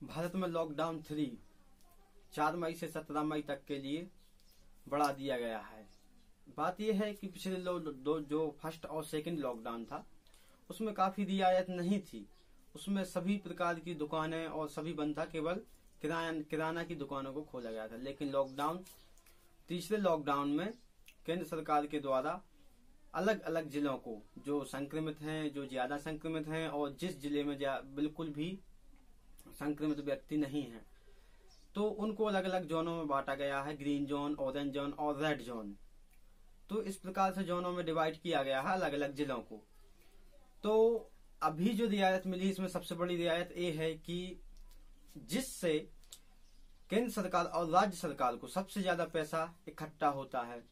भारत में लॉकडाउन 3 4 मई से 17 मई तक के लिए बढ़ा दिया गया है। बात यह है कि पिछले जो फर्स्ट और सेकंड लॉकडाउन था उसमें काफी रियायत नहीं थी। उसमें सभी प्रकार की दुकानें और सभी बंद था, केवल किराना की दुकानों को खोला गया था। लेकिन तीसरे लॉकडाउन में केंद्र सरकार के द्वारा अलग अलग जिलों को, जो संक्रमित हैं, जो ज्यादा संक्रमित हैं और जिस जिले में बिल्कुल भी संक्रमित व्यक्ति नहीं है, तो उनको अलग अलग जोनों में बांटा गया है। ग्रीन जोन, ऑरेंज जोन और रेड जोन। तो इस प्रकार से जोनों में डिवाइड किया गया है अलग अलग जिलों को। तो अभी जो रियायत मिली, इसमें सबसे बड़ी रियायत ये है कि जिससे केंद्र सरकार और राज्य सरकार को सबसे ज्यादा पैसा इकट्ठा होता है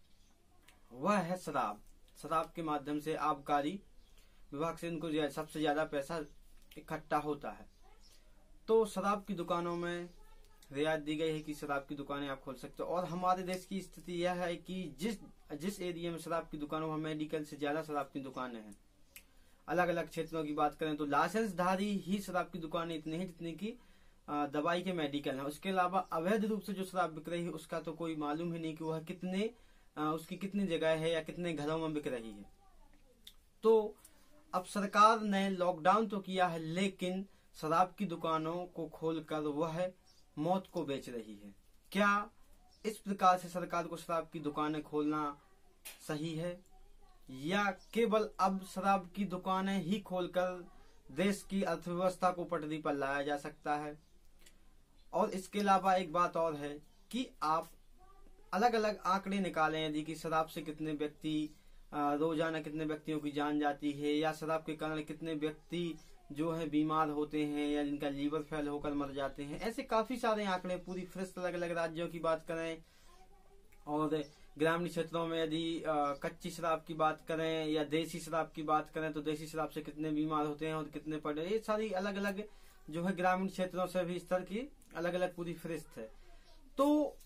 वह है शराब। शराब के माध्यम से आबकारी विभाग से इनको सबसे ज्यादा पैसा इकट्ठा होता है। तो शराब की दुकानों में रियायत दी गई है कि शराब की दुकानें आप खोल सकते हो। और हमारे देश की स्थिति यह है कि जिस एरिया में शराब की दुकानों में मेडिकल से ज्यादा शराब की दुकानें हैं। अलग अलग क्षेत्रों की बात करें तो लाइसेंसधारी ही शराब की दुकानें इतनी है जितनी की दवाई के मेडिकल है। उसके अलावा अवैध रूप से जो शराब बिक रही है उसका तो कोई मालूम ही नहीं कि वह उसकी कितनी जगह है या कितने घरों में बिक रही है। तो अब सरकार ने लॉकडाउन तो किया है, लेकिन शराब की दुकानों को खोलकर वह मौत को बेच रही है। क्या इस प्रकार से सरकार को शराब की दुकानें खोलना सही है, या केवल अब शराब की दुकानें ही खोलकर देश की अर्थव्यवस्था को पटरी पर लाया जा सकता है? और इसके अलावा एक बात और है कि आप अलग अलग आंकड़े निकालें, यदि कि शराब से कितने व्यक्ति रोजाना कितने व्यक्तियों की जान जाती है, या शराब के कारण कितने व्यक्ति जो है बीमार होते हैं या जिनका लीवर फेल होकर मर जाते हैं। ऐसे काफी सारे आंकड़े पूरी फहरिस्त अलग अलग राज्यों की बात करें और ग्रामीण क्षेत्रों में यदि कच्ची शराब की बात करें या देसी शराब की बात करें तो देसी शराब से कितने बीमार होते हैं और कितने पड़े, ये सारी अलग अलग जो है ग्रामीण क्षेत्रों से भी स्तर की अलग अलग पूरी फहरिस्त है। तो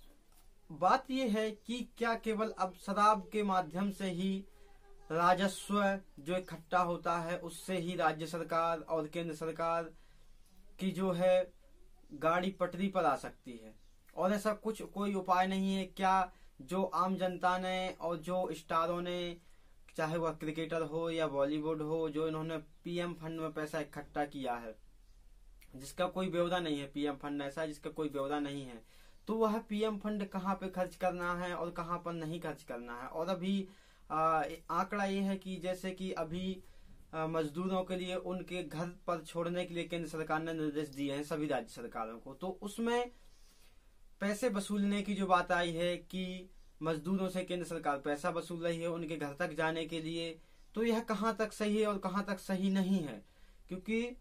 बात यह है कि क्या केवल अब शराब के माध्यम से ही राजस्व जो इकट्ठा होता है उससे ही राज्य सरकार और केंद्र सरकार की जो है गाड़ी पटरी पर आ सकती है, और ऐसा कोई उपाय नहीं है? क्या जो आम जनता ने और जो स्टारों ने, चाहे वह क्रिकेटर हो या बॉलीवुड हो, जो इन्होंने पीएम फंड में पैसा इकट्ठा किया है जिसका कोई ब्यौरा नहीं है, पीएम फंड ऐसा जिसका कोई ब्यौरा नहीं है, तो वह पीएम फंड कहाँ पे खर्च करना है और कहाँ पर नहीं खर्च करना है? और अभी आंकड़ा ये है कि जैसे कि अभी मजदूरों के लिए उनके घर पर छोड़ने के लिए केंद्र सरकार ने निर्देश दिए हैं सभी राज्य सरकारों को। तो उसमें पैसे वसूलने की जो बात आई है कि मजदूरों से केंद्र सरकार पैसा वसूल रही है उनके घर तक जाने के लिए, तो यह कहाँ तक सही है और कहाँ तक सही नहीं है? क्योंकि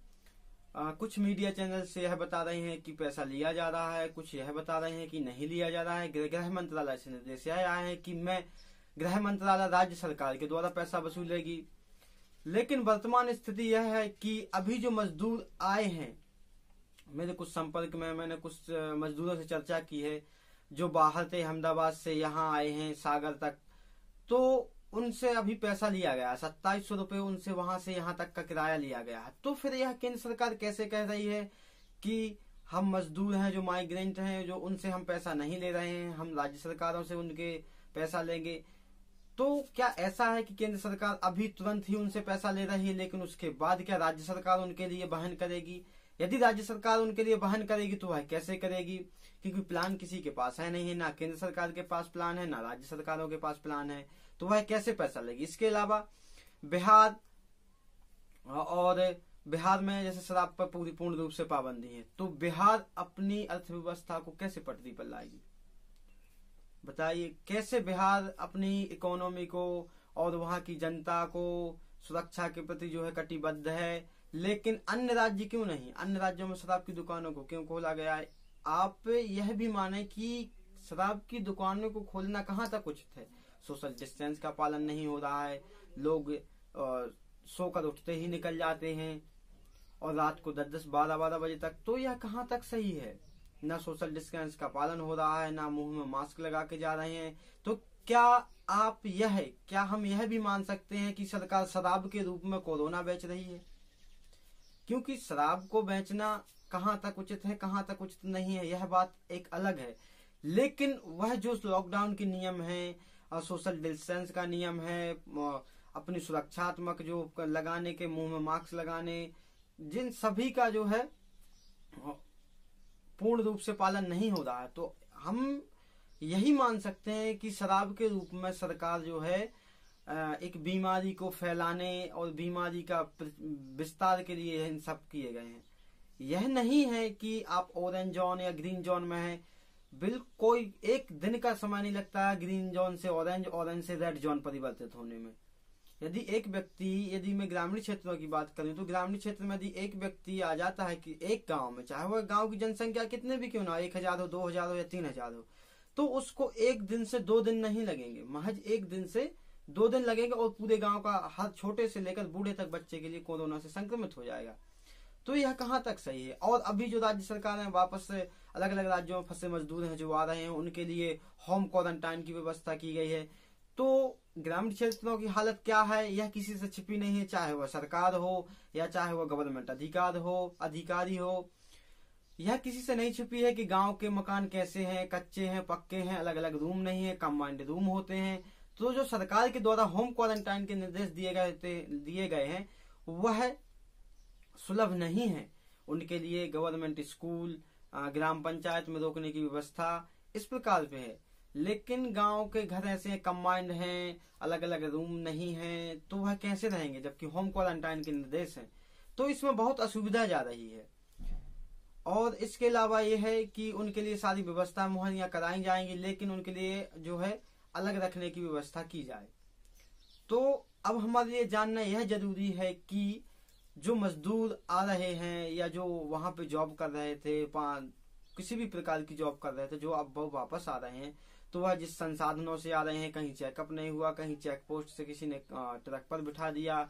कुछ मीडिया चैनल से यह बता रहे हैं कि पैसा लिया जा रहा है, कुछ यह बता रहे हैं कि नहीं लिया जा रहा है। गृह मंत्रालय से निर्देश आया है कि गृह मंत्रालय राज्य सरकार के द्वारा पैसा वसूलेगी। लेकिन वर्तमान स्थिति यह है कि अभी जो मजदूर आए हैं, मेरे कुछ संपर्क में मैंने कुछ मजदूरों से चर्चा की है जो बाहर थे, अहमदाबाद से यहाँ आए हैं सागर तक, तो उनसे अभी पैसा लिया गया 2700 रुपये उनसे वहां से यहाँ तक का किराया लिया गया है। तो फिर यह केंद्र सरकार कैसे कह रही है कि हम मजदूर हैं जो माइग्रेंट हैं, जो उनसे हम पैसा नहीं ले रहे हैं, हम राज्य सरकारों से उनके पैसा लेंगे? तो क्या ऐसा है कि केंद्र सरकार अभी तुरंत ही उनसे पैसा ले रही है, लेकिन उसके बाद क्या राज्य सरकार उनके लिए वहन करेगी? यदि राज्य सरकार उनके लिए वहन करेगी तो वह कैसे करेगी? क्योंकि प्लान किसी के पास है नहीं, ना केंद्र सरकार के पास प्लान है, ना राज्य सरकारों के पास प्लान है, तो वह कैसे पैसा लेगी? इसके अलावा बिहार में जैसे शराब पर पूर्ण रूप से पाबंदी है, तो बिहार अपनी अर्थव्यवस्था को कैसे पटरी पर लाएगी? बताइए, कैसे बिहार अपनी इकोनॉमी को और वहां की जनता को सुरक्षा के प्रति जो है कटिबद्ध है, लेकिन अन्य राज्य क्यों नहीं? अन्य राज्यों में शराब की दुकानों को क्यों खोला गया है? आप यह भी माने कि शराब की दुकानों को खोलना कहाँ तक उचित है? सोशल डिस्टेंस का पालन नहीं हो रहा है, लोग सोकर उठते ही निकल जाते हैं और रात को 10-10, 12-12 बजे तक, तो यह कहाँ तक सही है? ना सोशल डिस्टेंस का पालन हो रहा है, ना मुंह में मास्क लगा के जा रहे हैं। तो क्या हम यह भी मान सकते हैं कि सरकार शराब के रूप में कोरोना बेच रही है? क्योंकि शराब को बेचना कहाँ तक उचित है कहाँ तक उचित नहीं है यह बात एक अलग है, लेकिन वह जो लॉकडाउन के नियम है, सोशल डिस्टेंस का नियम है, अपनी सुरक्षात्मक जो लगाने के, मुंह में मास्क लगाने, जिन सभी का जो है पूर्ण रूप से पालन नहीं हो रहा है, तो हम यही मान सकते हैं कि शराब के रूप में सरकार जो है एक बीमारी को फैलाने और बीमारी का विस्तार के लिए इन सब किए गए हैं। यह नहीं है कि आप ऑरेंज जोन या ग्रीन जोन में हैं, बिल्कुल कोई एक दिन का समय नहीं लगता है ग्रीन जोन से ऑरेंज, ऑरेंज से रेड जोन परिवर्तित होने में। यदि मैं ग्रामीण क्षेत्रों की बात करूं तो ग्रामीण क्षेत्र में यदि एक व्यक्ति आ जाता है कि एक गांव में, चाहे वह गांव की जनसंख्या कितने भी क्यों ना, 1000 हो, 2000 हो या 3000 हो, तो उसको 1 दिन से 2 दिन नहीं लगेंगे, महज 1 दिन से 2 दिन लगेगा और पूरे गांव का हर छोटे से लेकर बूढ़े तक बच्चे के लिए कोरोना से संक्रमित हो जाएगा। तो यह कहाँ तक सही है? और अभी जो राज्य सरकार है, वापस से अलग अलग राज्यों में फंसे मजदूर हैं जो आ रहे हैं, उनके लिए होम क्वारंटाइन की व्यवस्था की गई है। तो ग्रामीण क्षेत्रों की हालत क्या है यह किसी से छिपी नहीं है, चाहे वह सरकार हो या चाहे वह गवर्नमेंट अधिकारी हो, यह किसी से नहीं छिपी है कि गांव के मकान कैसे हैं, कच्चे हैं, पक्के हैं, अलग अलग रूम नहीं है, कंबाइंड रूम होते हैं। तो जो सरकार के द्वारा होम क्वारंटाइन के निर्देश दिए गए हैं वह सुलभ नहीं है। उनके लिए गवर्नमेंट स्कूल, ग्राम पंचायत में रोकने की व्यवस्था इस प्रकार पे है, लेकिन गांव के घर ऐसे कंबाइंड हैं, अलग अलग रूम नहीं है, तो वह कैसे रहेंगे जबकि होम क्वारंटाइन के निर्देश हैं। तो इसमें बहुत असुविधा जा रही है। और इसके अलावा यह है कि उनके लिए सारी व्यवस्था मुहैया कराई जाएंगी, लेकिन उनके लिए जो है अलग रखने की व्यवस्था की जाए। तो अब हमारे लिए जानना यह जरूरी है कि जो मजदूर आ रहे हैं या जो वहां पे जॉब कर रहे थे, किसी भी प्रकार की जॉब कर रहे थे, जो अब वापस आ रहे हैं, तो वह जिस संसाधनों से आ रहे हैं, कहीं चेकअप नहीं हुआ, कहीं चेक पोस्ट से किसी ने ट्रक पर बिठा दिया,